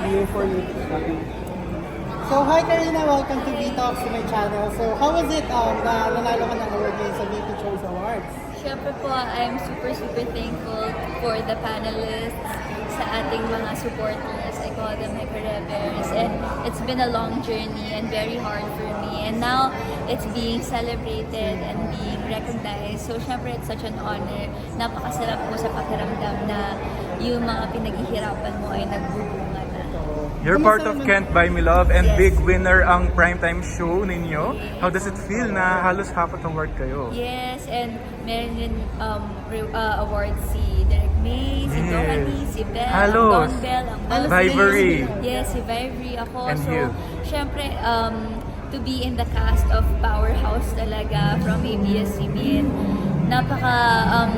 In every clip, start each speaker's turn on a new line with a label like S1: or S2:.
S1: year for you. So, hi Karina, welcome to V-Talks to my channel. So, how was it na nanalo ka ng award ngayon sa VP Choice Awards?
S2: Siyempre po, I'm super thankful for the panelists, sa ating mga supporters. I call them my Karebers. And it's been a long journey and very hard for me. And now, it's being celebrated and being recognized. So, syempre, it's such an honor. Napakasarap po sa pakiramdam na yung mga pinaghihirapan mo ay nagbubunga na.
S3: You're part of Can't Buy Me Love and
S2: Yes.
S3: big winner ang primetime show ninyo. How does it feel na halos half award kayo?
S2: Yes, and meron din award si Derek May, si
S3: Yes.
S2: Dohani, si Belle,
S3: Halos.
S2: Don Bell, ang
S1: Halos
S3: Vibery.
S2: Yes, si Vibery ako.
S3: And
S2: so,
S3: you.
S2: syempre, to be in the cast of Powerhouse talaga from ABS-CBN, napaka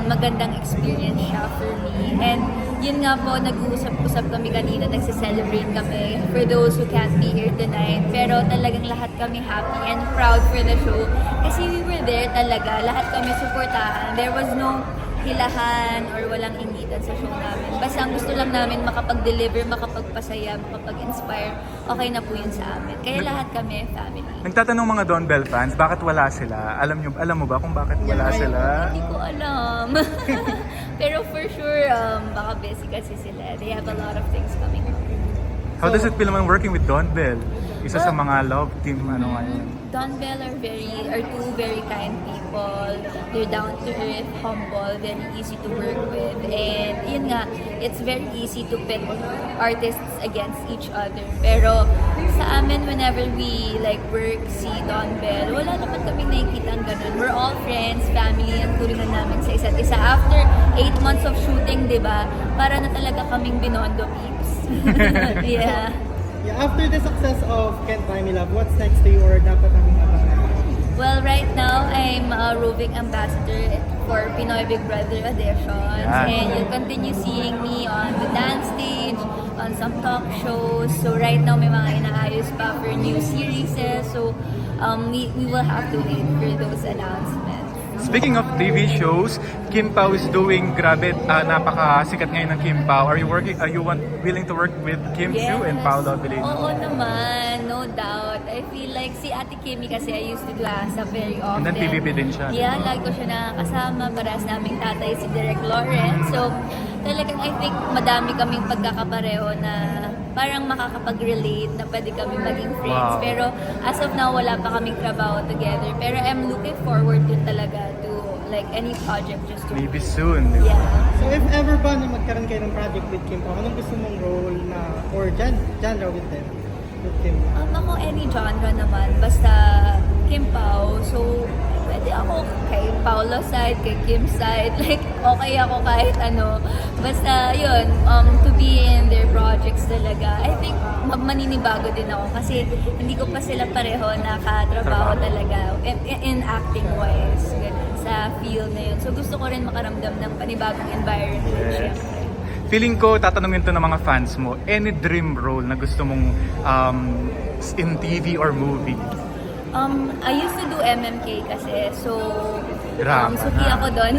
S2: magandang experience siya for me. And yun nga po, nag-uusap-usap kami kanina, nagse-celebrate kami for those who can't be here tonight. Pero talagang lahat kami happy and proud for the show. Kasi we were there talaga, lahat kami supportahan. There was no hilahan or walang ingitan sa show namin. Basta ang gusto lang namin makapag-deliver, makapagpasaya, makapag-inspire, okay na po yun sa amin. Kaya lahat kami family.
S3: Nagtatanong mga Don Bell fans, bakit wala sila? Alam mo ba kung bakit wala sila?
S2: Hindi ko alam. Pero for sure, baka busy kasi sila. They have a lot of things coming up.
S3: How does it feel naman working with Don Bell? Isa sa mga love team ngayon.
S2: Don Bell are two very kind people. They're down to earth, humble, very easy to work with. And yun nga, it's very easy to pit artists against each other. Pero sa amin, whenever we work, see Don Bell, wala naman kami nakikita ang ganun. We're all friends, family, ang turingan namin sa isa't isa. After 8 months of shooting, di ba, para na talaga kaming binondo peeps. Yeah.
S1: Yeah, after the success of Can't Buy Me Love, what's next to you or dapat namin abangan?
S2: Well, right now, I'm a roving ambassador for Pinoy Big Brother auditions.
S3: Yeah.
S2: And you'll continue seeing me on the dance stage, on some talk shows. So right now, may mga inaayos pa for new series. So we will have to wait for those announcements.
S3: Speaking of TV shows, Kim Pao is doing grabe, napakasikat ngayon ng Kim Pao. Are you willing to work with Kim Chiu and Paolo Avellino?
S2: Oo naman, no doubt. I feel like si Ate Kimmy kasi I used to do ASAP very often.
S3: And then TVP din siya.
S2: Yeah, lagi ko siya nakakasama. Parehas naming tatay si Derek Lawrence. So, talagang I think madami kaming pagkakapareho na parang makakapag-relate na pwede kami maging friends.
S3: Wow.
S2: Pero as of now, wala pa kaming trabaho together. Pero I'm looking forward din talaga to any project just to...
S3: Maybe soon.
S2: Yeah.
S1: So, if ever ba na magkaroon kayo ng project with Kim Pao, anong gusto mong role na, or genre with them? With Kim Pao?
S2: Ako any genre naman, basta Kim Pao. So, pwede ako kay Paolo side, kay Kim side. Okay ako kahit ano. Basta yun, to be in their projects talaga. I think maninibago din ako kasi hindi ko pa sila pareho nakatrabaho talaga in acting wise. Ganun, sa field na yun. So gusto ko rin makaramdam ng panibagong environment.
S3: Yes.
S2: Syempre.
S3: Feeling ko, tatanungin to ng mga fans mo, any dream role na gusto mong in TV or movie?
S2: I used to do MMK kasi, so
S3: Drama
S2: suki
S3: na.
S2: ako doon.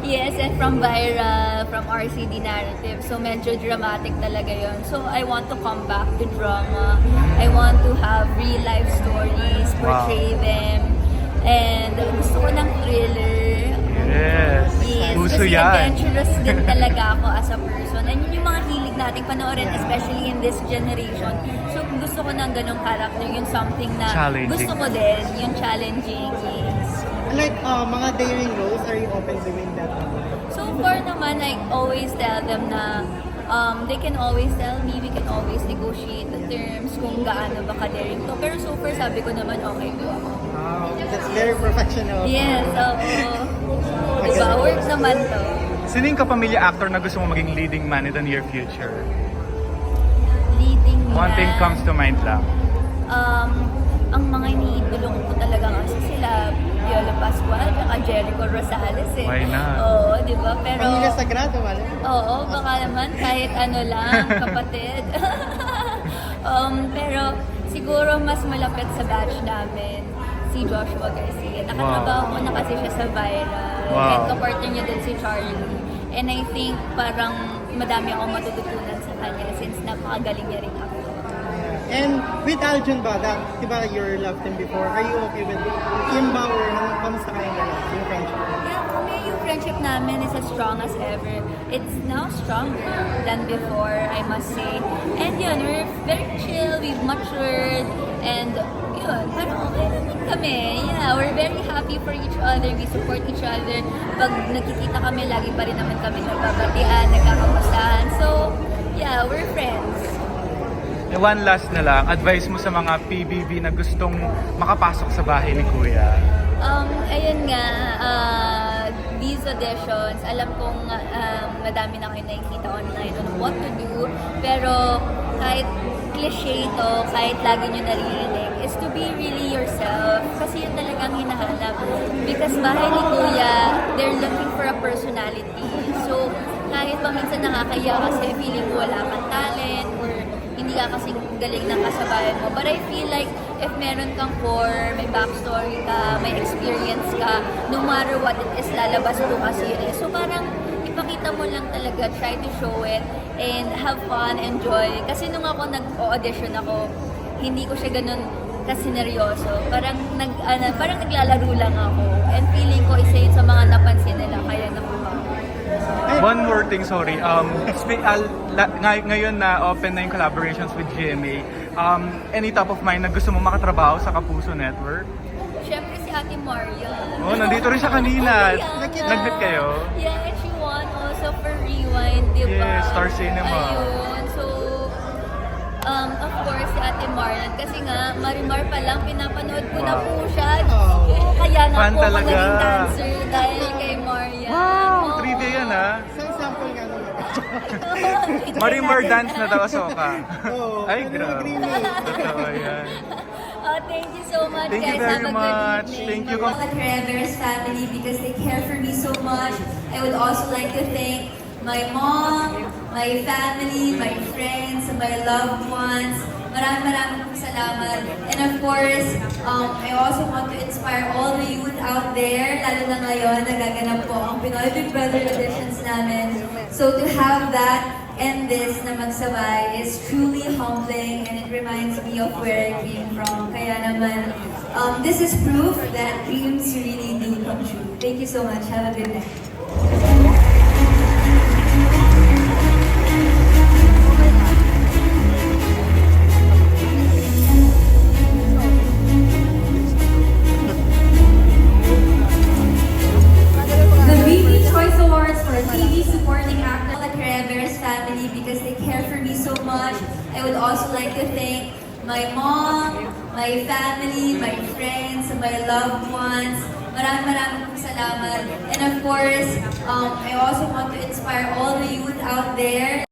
S2: Yes, and from Viral, from RCD Narrative. So medyo dramatic talaga yon. So I want to come back to drama. I want to have real life stories, portray them. And gusto ko ng thriller.
S3: Yes.
S2: Yes,
S3: Puso
S2: kasi
S3: yan.
S2: adventurous din talaga ako as a person. And yun yung mga hilig nating panoorin, especially in this generation. So gusto ko ng ganong character, yung something na
S3: Challenging.
S2: gusto ko din, yung challenging, yes.
S1: Like, mga daring roles, are you open doing that?
S2: So far naman, I always tell them na they can always tell me, we can always negotiate the terms kung gaano ba ka-daring to. Pero so far, sabi ko naman, okay po ako.
S1: Wow, that's very professional.
S2: Yes, diba, work naman to.
S3: Sino yung kapamilya actor na gusto mo maging leading man in the near future?
S2: Leading
S3: One thing
S2: man.
S3: comes to mind lang.
S2: Ang mga iniidolo ko talaga kasi sila Piolo Pascual at Jericho Rosales eh.
S3: Why not?
S2: Oo, di ba? Pero,
S1: Pamilya Sagrado, wala?
S2: oo, baka naman kahit ano lang, kapatid. Pero siguro mas malapit sa batch namin si Joshua Garcia. Nakatrabaho ko na kasi siya sa Viral.
S3: Wow.
S2: And kapartner niya din si Charlie. And I think parang madami akong matututunan sa kanya since napakagaling niya rin ako.
S1: And with Aljun ba, diba your love team before, are you okay with Kim ba or kamusta kayong dalawa, yung friendship?
S2: Yeah, kami yung friendship namin is as strong as ever. It's now stronger than before, I must say. And yun, we're very chill, we've matured, and yun, parang okay naman kami. Yeah, we're very happy for each other, we support each other. Pag nagkikita kami, lagi pa rin naman kami nagbabatian, nagkakamustahan. So, yeah, we're friends.
S3: One last na lang, advice mo sa mga PBB na gustong makapasok sa bahay ni Kuya.
S2: Ayun nga, these auditions, alam kong madami na kayo nakikita online on what to do, pero kahit cliche ito, kahit lagi nyo naririnig, is to be really yourself. Kasi yun talagang hinahanap. Because bahay ni Kuya, they're looking for a personality. So, kahit pa minsan nakakaya kasi feeling mo wala kang talent, or hindi ka kasing galing ng kasabayan mo. But I feel like if meron kang core, may backstory ka, may experience ka, no matter what it is, lalabas mo kasi yun eh. So parang ipakita mo lang talaga, try to show it, and have fun, enjoy. Kasi nung ako nag-audition ako, hindi ko siya ganun kasineryoso. Parang naglalaro lang ako. And feeling ko isa yun sa mga napansin nila, kaya nakuha ko.
S3: One more thing, sorry. Ngayon na open na yung collaborations with GMA, any top of mind na gusto mo makatrabaho sa Kapuso Network?
S2: Siyempre si Ate Maria.
S3: Oh, nandito rin siya kanina.
S2: Yeah.
S3: Nag-meet kayo?
S2: Yeah, and she won also for Rewind, di ba?
S3: Yes, Star Cinema.
S2: Ayun. So, of course, si Ate Marlon. Kasi nga, Marimar pa lang, pinapanood ko na po siya. Kaya nga
S3: Fan
S2: po ako
S3: talaga.
S2: naging dancer dahil kay Maria.
S3: Wow! Trivia yan, ha?
S1: Sa sample nga naman.
S3: Marimar dance na daw Soka.
S1: Oo,
S3: Ay,
S1: ano
S3: grabe.
S1: mag-remake?
S3: Totoo yan.
S2: Thank you so much,
S3: Thank you
S2: guys.
S3: very
S2: Have a
S3: much.
S2: good evening.
S3: Thank you.
S4: All the Creveres family because they care for me so much. I would also like to thank my mom, my family, my friends, my loved ones. Maraming salamat. And of course, I also want to inspire all the youth out there, lalo na ngayon, nagaganap po ang Pinoy Big Brother auditions namin. So to have that and this na magsabay is truly humbling and it reminds me of where I came from. Kaya naman, this is proof that dreams really do come true. Thank you so much. Have a good night. The BB Choice Awards for TV Supporting Actor, the Creveres family, because they care for me so much. I would also like to thank my mom, my family, my friends, my loved ones. Maraming salamat. And of course, I also want to inspire all the youth out there.